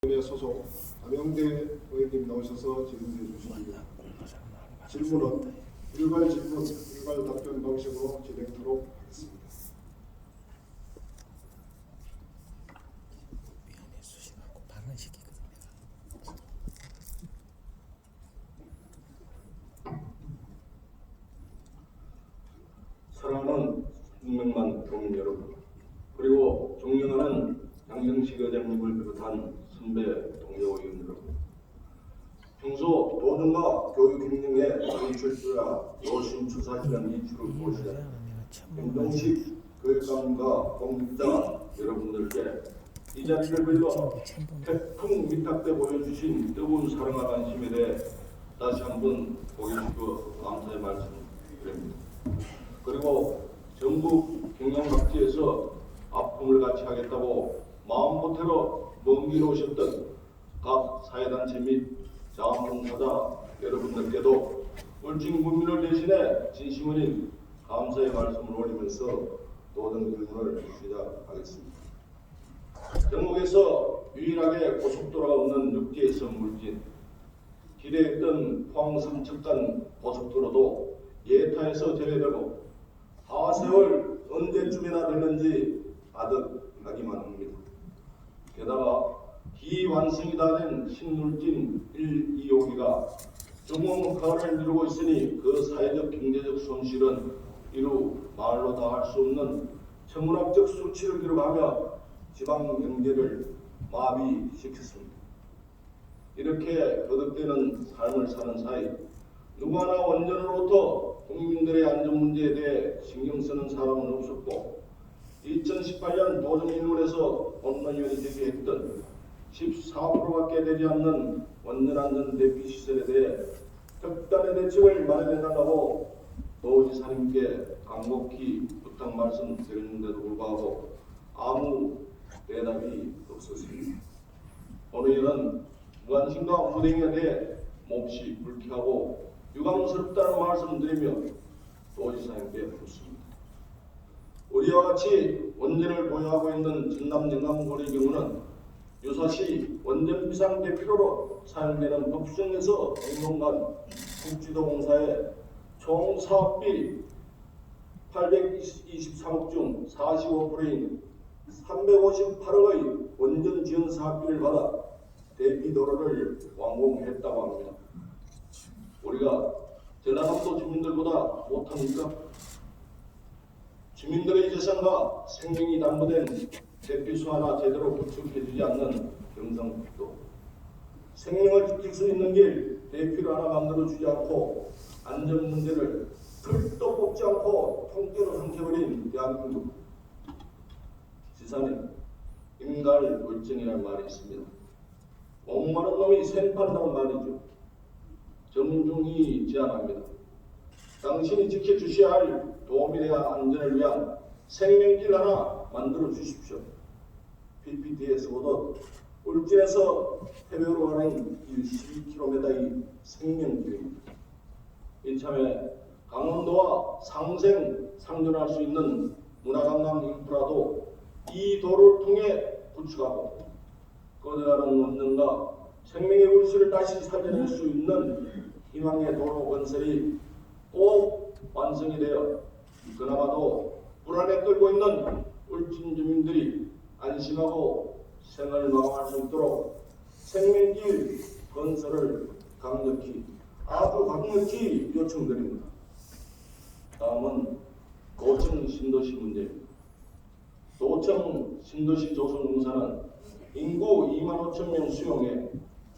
소속 남영대 의원님 나오셔서 질문해 주십니다. 질문은 일괄 질문, 일괄 답변 방식으로 진행하도록 하겠습니다. 사랑하는 600만 국민 여러분, 그리고 존경하는 양정식 의장님을 비롯한 선배 동료 의원 여러분, 평소 도전과 교육 행정에 정출주야 노심초사하시는 이주를 보시자 양정식 교육감과 공직자 여러분들께 이 자리를 빌려 태풍 위탁 때 보여주신 뜨거운 사랑과 관심에 대해 다시 한번 보기 싶어 감사의 말씀드립니다. 그리고 전국 경영 각지에서 아픔을 같이 하겠다고 마음보태로 먼 길 오셨던 각 사회단체 및 자원봉사자 여러분들께도 울진 국민을 대신해 진심 어린 감사의 말씀을 올리면서 모든 질문을 시작하겠습니다. 전국에서 유일하게 고속도로가 없는 육지에서 물진, 기대했던 포항 삼척간 고속도로도 예타에서 제외되고 하세월 언제쯤이나 되는지 아득하기만 합니다. 게다가 기완성이 다 된 신물진 1, 2호기가 중공가를 이루고 있으니 그 사회적 경제적 손실은 이루 말로 다 할 수 없는 천문학적 수치를 기록하며 지방 경제를 마비시켰습니다. 이렇게 거듭되는 삶을 사는 사이 누구 하나 원전으로부터 국민들의 안전 문제에 대해 신경 쓰는 사람은 없었고 2018년 도정일론에서 본론위원이 제기했던 14%밖에 되지 않는 원전안전 대피 시설에 대해 특단의 대책을 마련해달라고 도지사님께 간곡히 부탁 말씀드렸는데도 불구하고 아무 대답이 없었습니다. 본회의는 무관심과 후대행에 대해 몹시 불쾌하고 유감스럽다는 말씀드리며 도지사님께 묻습니다. 우리와 같이 원전을 보유하고 있는 전남 영광군의 경우는 유사시 원전 비상 대피로로 사용되는 법정에서 행동관 국지도공사의 총 사업비 823억 중 45%인 358억의 원전 지원 사업비를 받아 대피도로를 완공했다고 합니다. 우리가 전라남도 주민들보다 못합니까? 주민들의 재산과 생명이 담보된 대피소 하나 제대로 구축해주지 않는 경상북도, 생명을 지킬 수 있는 길 대피를 하나 만들어주지 않고 안전 문제를 털도 뽑지 않고 통째로 삼켜버린 대한민국. 지사님, 인갈불정이라는 말이 있습니다. 목마른 놈이 샘판다는 말이죠. 정중히 제안합니다. 당신이 지켜주셔야 할 도민의 안전을 위한 생명길 하나 만들어 주십시오. PPT에서 보듯 울진에서 해외로 가는 12km의 생명길입니다. 이참에 강원도와 상생할 수 있는 문화관광 인프라도 이 도로를 통해 구축하고 거대한 원전과 생명의 울수를 다시 살려낼 수 있는 희망의 도로 건설이 꼭 완성이 되어 그나마도 불안에 떨고 있는 울진 주민들이 안심하고 생을 마감할 수 있도록 생명길 건설을 아주 강력히 요청드립니다. 다음은 도청 신도시 문제입니다. 도청 신도시 조성공사는 인구 25,000명 수용해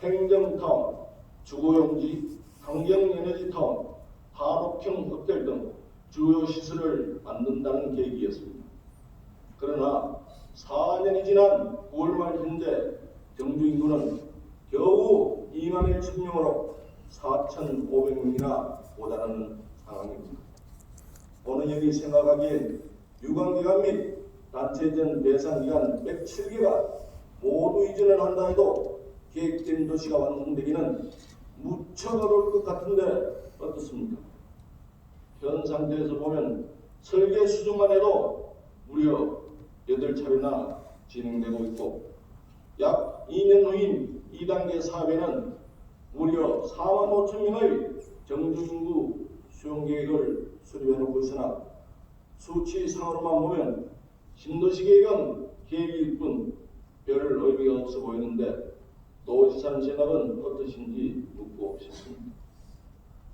행정타운, 주거용지, 환경에너지타운, 한옥형 호텔 등 주요 시설을 만든다는 계획이었습니다. 그러나 4년이 지난 9월 말 현재 정주 인구는 겨우 21,000명으로 4,500명이나 모자라는 상황입니다. 본회의이 생각하기엔 유관기관 및 단체전 대상기관 107개가 모두 이전을 한다 해도 계획된 도시가 완성되기는 무척 어려울 것 같은데 어떻습니까? 현 상태에서 보면 설계 수준만 해도 무려 8차례나 진행되고 있고 약 2년 후인 2단계 사업에는 무려 4만 5천 명의 정규인구 수용 계획을 수립해 놓고 있으나 수치상으로만 보면 신도시 계획은 계획일 뿐 별 의미가 없어 보이는데 도지사님 생각은 어떠신지 묻고 싶습니다.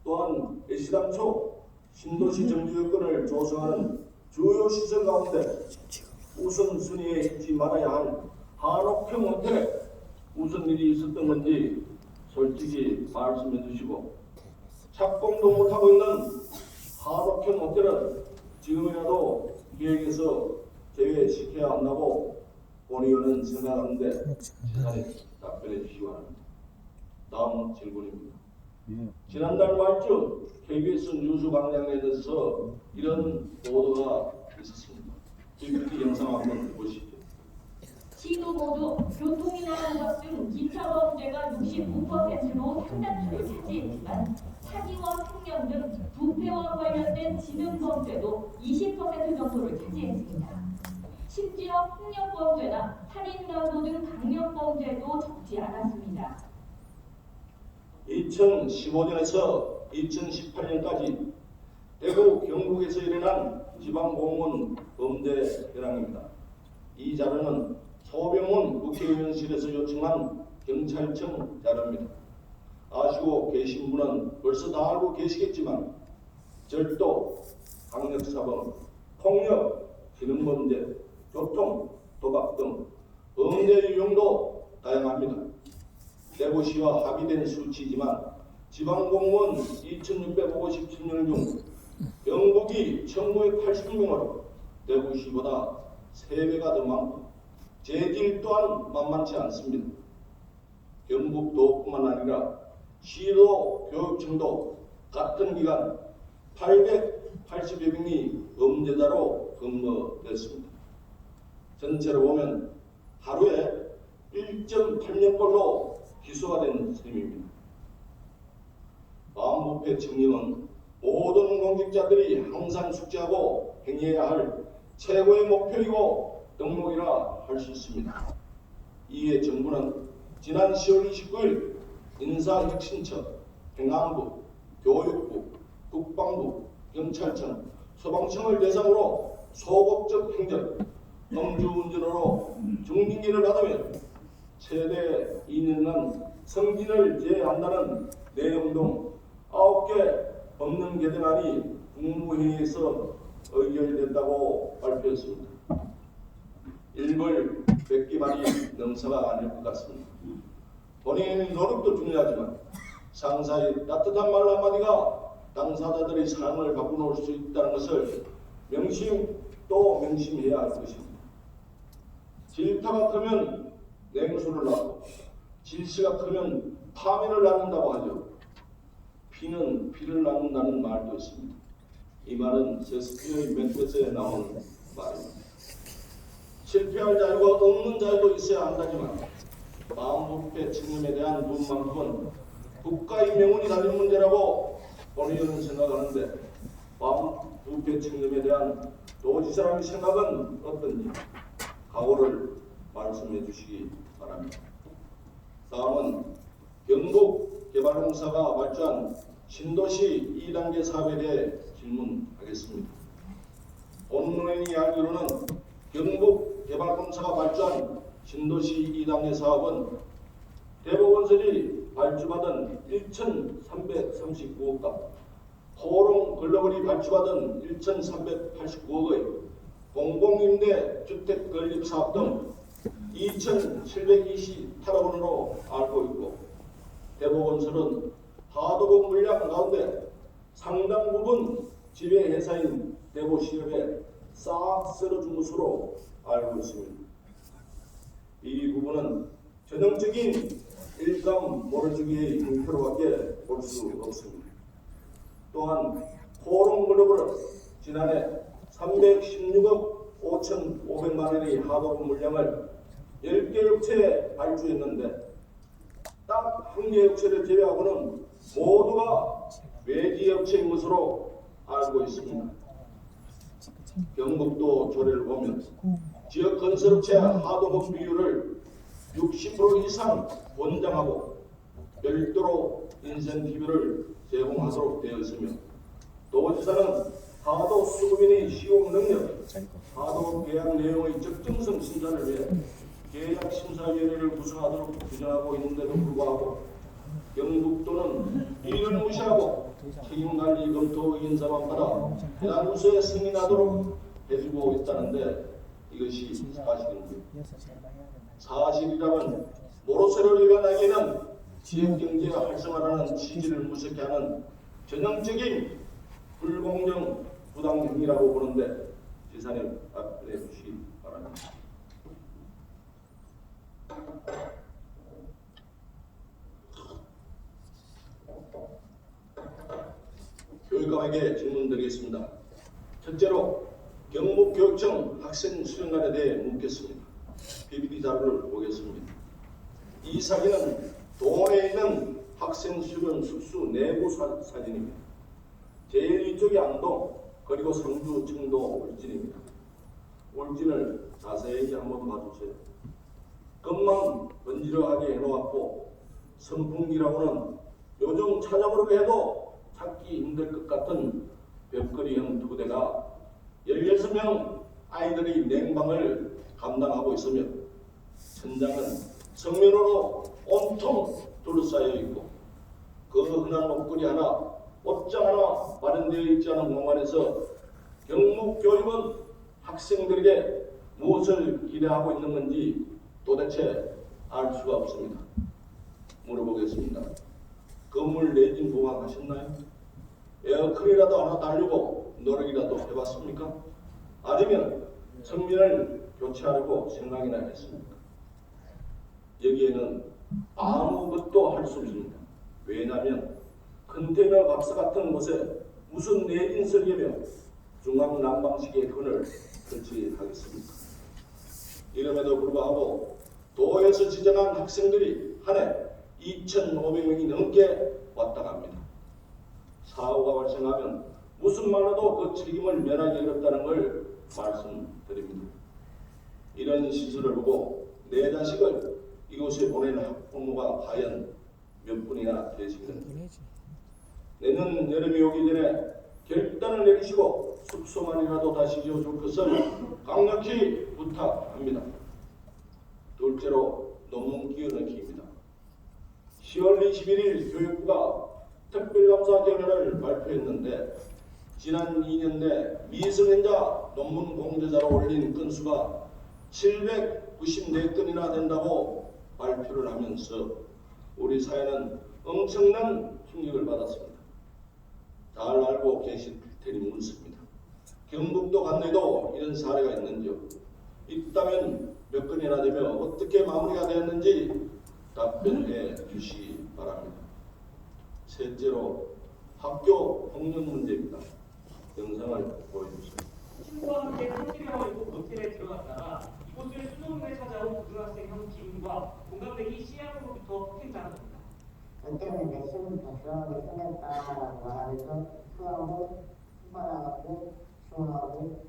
또한 애시당초 신도시 정주 여건을 조성하는 주요 시설 가운데 우선순위에 있지 말아야 할 한옥형 호텔에 무슨 일이 있었던 건지 솔직히 말씀해 주시고, 착공도 못하고 있는 한옥형 호텔은 지금이라도 계획에서 제외시켜야 한다고 본의원은 생각하는데 시간에 답변해 주시기 바랍니다. 다음 질문입니다. 지난달 말쯤 KBS 뉴스 강량에서 이런 보도가 있었습니다. PPT 영상 한번 보시죠. 시도 모두 교통이나 도박 등 기타 범죄가 69%로 상당수를 차지했지만 사기와 횡령 등 부패와 관련된 지능 범죄도 20% 정도를 차지했습니다. 심지어 폭력 범죄나 살인 강도 등 강력 범죄도 적지 않았습니다. 2015년에서 2018년까지 대구 경북에서 일어난 지방공무원 범죄 현황입니다. 이 자료는 서병훈 국회의원실에서 요청한 경찰청 자료입니다. 아시고 계신 분은 벌써 다 알고 계시겠지만 절도, 강력사범, 폭력, 기능범죄, 교통, 도박 등 범죄 유형도 다양합니다. 대구시와 합의된 수치지만 지방공무원 2,657명 중 경북이 1,980명으로 대구시보다 3배가 더 많고 재질 또한 만만치 않습니다. 경북도뿐만 아니라 시도 교육청도 같은 기간 880여 명이 범죄자로 검거됐습니다. 전체로 보면 하루에 1.8명꼴로 기소가 된 셈입니다. 반부패 청렴은 모든 공직자들이 항상 숙지하고 행해야 할 최고의 목표이고 덕목이라 할 수 있습니다. 이에 정부는 지난 10월 29일 인사혁신처, 행안부, 교육부, 국방부, 경찰청, 소방청을 대상으로 소극적 행정, 음주운전으로 중징계를 받으면 최대 2년간 승진을 제한다는 내용 등 9개 법령 개정안이 국무회의에서 의결된다고 발표했습니다. 일벌 100개 말이 능사가 아닐 것 같습니다. 본인의 노력도 중요하지만 상사의 따뜻한 말 한마디가 당사자들의 삶을 바꿔놓을 수 있다는 것을 명심해야 할 것입니다. 질타가 크면 냉수를 낳고 질시가 크면 파멸을 낳는다고 하죠. 피는 피를 낳는다는 말도 있습니다. 이 말은 셰익스피어의 맥베스에 나오는 말입니다. 실패할 자유가 없는 자유도 있어야 한다지만 반부패 책임에 대한 부분만큼은 국가의 명운이 달린 문제라고 본의원은 생각하는데 반부패 책임에 대한 도지사람의 생각은 어떤지 각오를 말씀해 주시기 바랍니다. 다음은 경북개발공사가 발주한 신도시 2단계 사업에 대해 질문하겠습니다. 본문의 이야기로는 경북개발공사가 발주한 신도시 2단계 사업은 대법원설이 발주받은 1,339억 값, 호롱글로벌이 발주받은 1,389억의 공공임대 주택 건립 사업 등 2,728억 원으로 알고 있고, 대법원설은 하도급 물량 가운데 상당 부분 지배회사인 대구시업에 싹 쓸어준 것으로 알고 있습니다. 이 부분은 전형적인 일감 모래주기의 형태로밖에 볼 수 없습니다. 또한 호롱글로벌은 지난해 316억 5,500만 원의 하도급 물량을 10개 업체에 발주했는데 딱 한 개 업체를 제외하고는 모두가 외지 업체인 것으로 알고 있습니다. 경북도 조례를 보면 지역 건설업체 하도급 비율을 60% 이상 권장하고 별도로 인센티브를 제공하도록 되어 있으며 도지사는 하도 수급인의 시용 능력, 하도 계약 내용의 적정성 심사를 위해 계약심사위원회를 구성하도록 규정하고 있는데도 불구하고 경북도는 이를 무시하고 책임관리 검토 인사만 받아 해당 부서에 승인하도록 해주고 있다는데 이것이 사실입니다. 사실이라면 모로세를 일관하기에는 지역경제 활성화라는 취지를 무색해 하는 전형적인 불공정 부당 행위라고 보는데 지사님 답변해 주시기 바랍니다. 교육감에게 질문드리겠습니다. 첫째로 경북교육청 학생 수련관에 대해 묻겠습니다. PPT 자료를 보겠습니다. 이 사진은 동원에 있는 학생 수련 숙소 내부 사진입니다. 제일 위쪽이 안동, 그리고 상주, 청도, 울진입니다. 울진을 자세히 한번 봐주세요. 금방 번지르하게 해놓았고 선풍기라고는 요즘 찾아보려고 해도 찾기 힘들 것 같은 벽걸이형 2대가 16명 아이들이 냉방을 감당하고 있으며 천장은 성면으로 온통 둘러싸여 있고 그 흔한 옷걸이 하나, 옷장 하나 마련되어 있지 않은 공간에서 경북교육은 학생들에게 무엇을 기대하고 있는 건지 도대체 알 수가 없습니다. 물어보겠습니다. 건물 내진 보강하셨나요? 에어컨이라도 하나 달려고 노력이라도 해봤습니까? 아니면 성면을 교체하려고 생각이나 했습니까? 여기에는 아무것도 할 수 없습니다. 왜냐하면 컨테이너 박스 같은 곳에 무슨 내진 설계며 중앙 난방식의 건을 설치하겠습니까? 이름에도 불구하고 도에서 지정한 학생들이 한 해 2,500명이 넘게 왔다 갑니다. 사고가 발생하면 무슨 말로도 그 책임을 면하기 어렵다는 걸 말씀드립니다. 이런 시설을 보고 내 자식을 이곳에 보내는 학부모가 과연 몇 분이나 계시는지 내년 여름이 오기 전에 결단을 내리시고 숙소만이라도 다시 지어줄 것을 강력히 부탁합니다. 둘째로 논문 끼워넣기입니다. 10월 21일 교육부가 특별감사 결과를 발표했는데 지난 2년 내 미성년자 논문 공저자로 올린 건수가 794건이나 된다고 발표를 하면서 우리 사회는 엄청난 충격을 받았습니다. 잘 알고 계실 테니 묻습니다. 경북도 관내도 이런 사례가 있는지요? 있다면 몇 건이나 되며 어떻게 마무리가 되었는지 답변해 주시기 바랍니다. 셋째로 학교 폭력 문제입니다. 영상을 보여주세요. 친구와 함께 한시병을 입고 모텔에 들어갔다가 이곳을 수능을 찾아온 고등학생 한 팀과 공감대기 시작으로부터 행장합니다. 너 때문에 내 시험부터 들어가게 생겼다라고 말하면서 토하고 휘발하고 주문하고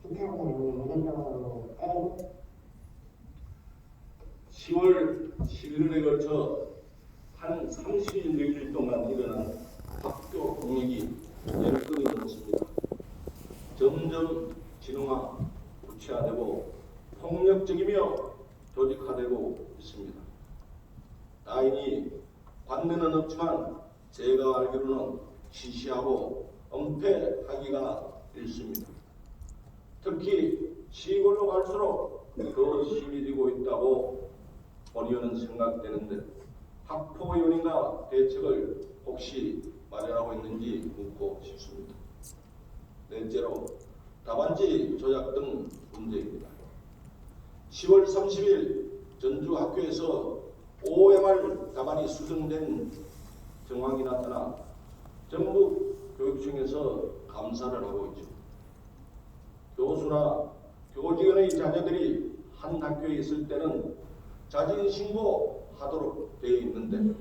비타민 유리병으로 때리고 10월 11일에 걸쳐 한 30일 동안 일어난 학교 폭력이 10건이 넘습니다. 점점 진흥화, 구체화되고 폭력적이며 조직화되고 있습니다. 다행히 관내는 없지만 제가 알기로는 시시하고 은폐하기가 일쑤입니다. 특히 시골로 갈수록 더 심해지고 있다고 본의원은 생각되는데 학폭위원회가 대책을 혹시 마련하고 있는지 묻고 싶습니다. 넷째로 답안지 조작 등 문제입니다. 10월 30일 전주 학교에서 OMR 답안이 수정된 정황이 나타나 정부 교육청에서 감사를 하고 있죠. 교수나 교직원의 자녀들이 한 학교에 있을 때는 자진 신고하도록 되어 있는데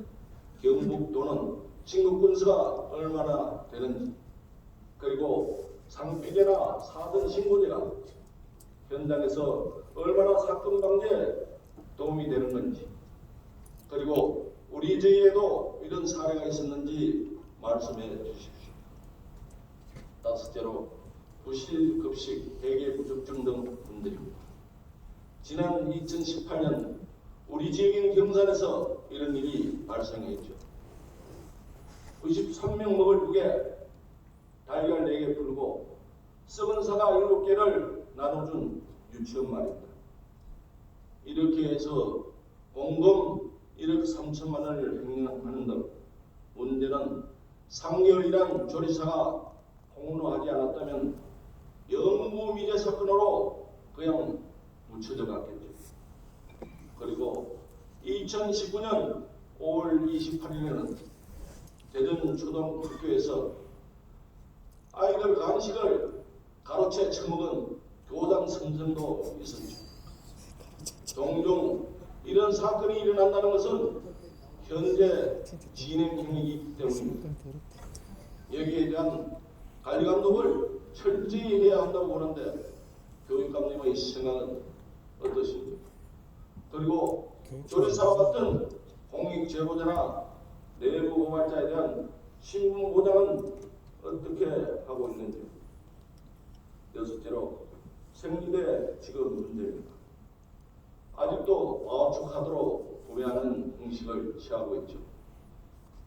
경북도는 신고 건수가 얼마나 되는지 그리고 상피제나 사전 신고제가 현장에서 얼마나 사건 방지에 도움이 되는 건지, 그리고 우리 저희에도 이런 사례가 있었는지 말씀해 주십시오. 다섯째로 부실 급식, 대개 부족증 등 문제입니다. 지난 2018년 우리 지역인 경산에서 이런 일이 발생했죠. 93명 먹을 국에 달걀 4개 풀고 썩은 사과 7개를 나눠준 유치원 말입니다. 이렇게 해서 공금 1억 3천만 원을 횡령하는 등 문제는 3개월이란 조리사가 폭로하지 않았다면 영구미제 사건으로 그냥 묻혀져 갔겠죠. 그리고 2019년 5월 28일에는 대전 초등학교에서 아이들 간식을 가로채 처먹은 교장 선생도 있었죠. 종종 이런 사건이 일어난다는 것은 현재 진행 중이기 때문입니다. 여기에 대한 관리 감독을 철저히 해야 한다고 보는데 교육감님의 생각은 어떠십니까? 그리고 조리사와 같은 공익 제보자나 내부 고발자에 대한 신분 보장은 어떻게 하고 있는지. 여섯째로 생리대 지급 문제입니다. 아직도 바우처 카드로 구매하는 형식을 취하고 있죠.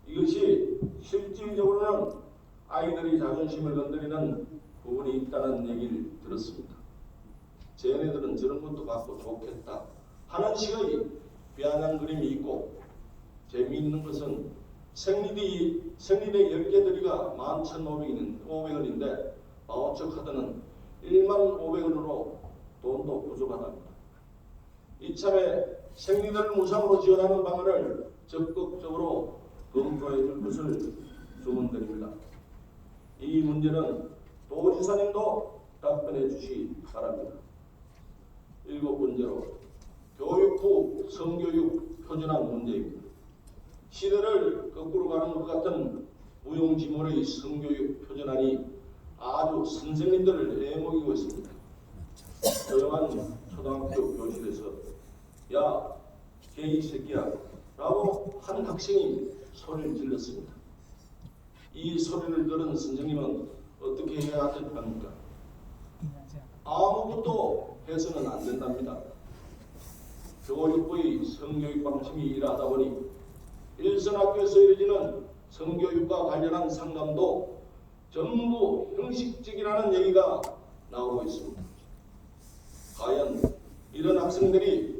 이것이 실질적으로는 아이들이 자존심을 건드리는 부분이 있다는 얘기를 들었습니다. 쟤네들은 저런 것도 갖고 좋겠다 하는 식의 비아냥 그림이 있고, 재미있는 것은 생리대 10개 들이가 11,500원인데 바우처 카드는 15,500원으로 돈도 부족하답니다. 이참에 생리대를 무상으로 지원하는 방안을 적극적으로 검토해 줄 것을 주문드립니다. 이 문제는 도지사님도 답변해 주시기 바랍니다. 7번째로 교육부 성교육 표준화 문제입니다. 시대를 거꾸로 가는 것 같은 무용지물의 성교육 표준안이 아주 선생님들을 애먹이고 있습니다. 조용한 초등학교 교실에서 야, 개이 새끼야 라고 한 학생이 소리를 질렀습니다. 이 소리를 들은 선생님은 어떻게 해야 합니까? 아무것도 해서는 안 된답니다. 교육부의 성교육 방침이 이러하다 보니 일선학교에서 이루어지는 성교육과 관련한 상담도 전부 형식적이라는 얘기가 나오고 있습니다. 과연 이런 학생들이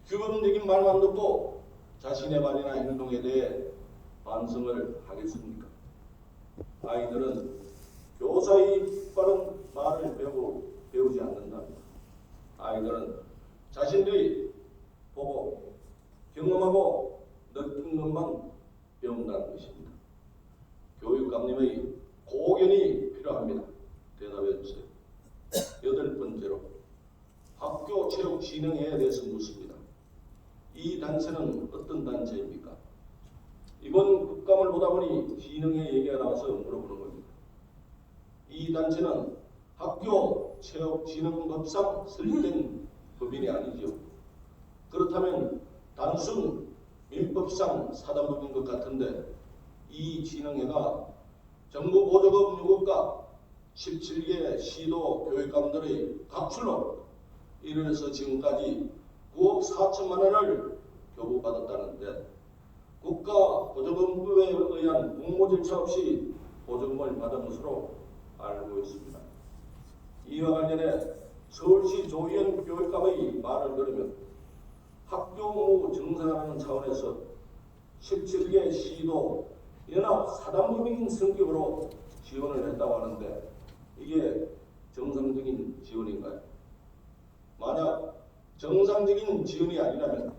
규범적인 말만 듣고 자신의 말이나 행동에 대해 반성을 하겠습니까? 아이들은 교사의 바른 말을 배우지 않는답니다. 아이들은 자신들이 보고 경험하고 느낀 것만 배운다는 것입니다. 교육감님의 고견이 필요합니다. 대답해 주세요. 8번째로 학교 체육 진흥회에 대해서 묻습니다. 이 단체는 어떤 단체입니까? 이번 국감을 보다 보니 진흥회 얘기가 나와서 물어보는 겁니다. 이 단체는 학교 체육진흥법상 설립된 법인이 아니죠. 그렇다면 단순 민법상 사단법인 것 같은데, 이 진흥회가 정부 보조금 유급과 17개 시도 교육감들의 각출로 이르러서 지금까지 9억 4천만 원을 교부받았다는데, 국가 보조금법에 의한 공모 절차 없이 보조금을 받은 것으로 알고 있습니다. 이와 관련해 서울시 조희연 교육감의 말을 들으면 학교 업무 정상화하는 차원에서 17개 시도 연합 사단법인 성격으로 지원을 했다고 하는데, 이게 정상적인 지원인가요? 만약 정상적인 지원이 아니라면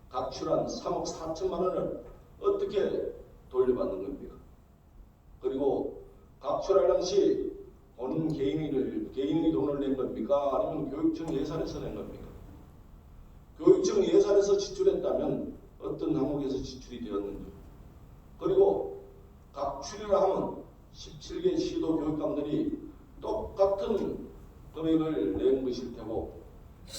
각출한 3억 4천만 원을 어떻게 돌려받는 겁니까? 그리고 각출할 당시 본인 개인의 돈을 낸 겁니까? 아니면 교육청 예산에서 낸 겁니까? 교육청 예산에서 지출했다면 어떤 항목에서 지출이 되었는지, 그리고 각출이라 하면 17개 시도 교육감들이 똑같은 금액을 낸 것일 테고,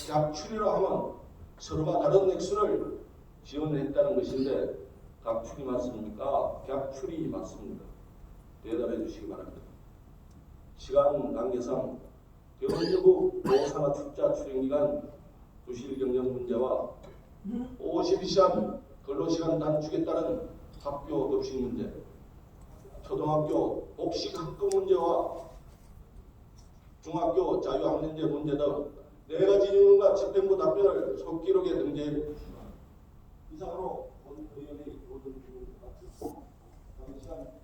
약출이라 하면 서로가 다른 액수를 지원했다는 것인데 각출이 맞습니까? 객출이 맞습니다. 대답해 주시기 바랍니다. 시간 관계상 대한민국 노사나 출자 출행기간 부실 경영 문제와 52시간 근로시간 단축에 따른 학교 급식 문제, 초등학교 복식 학급 문제와 중학교 자유학년제 문제 등 4가지 질문과 집행부 답변을 속기록에 등재해 주시기 바랍니다. 이상으로 본 의원의 모든 질문을 마치겠습니다. 다음 시간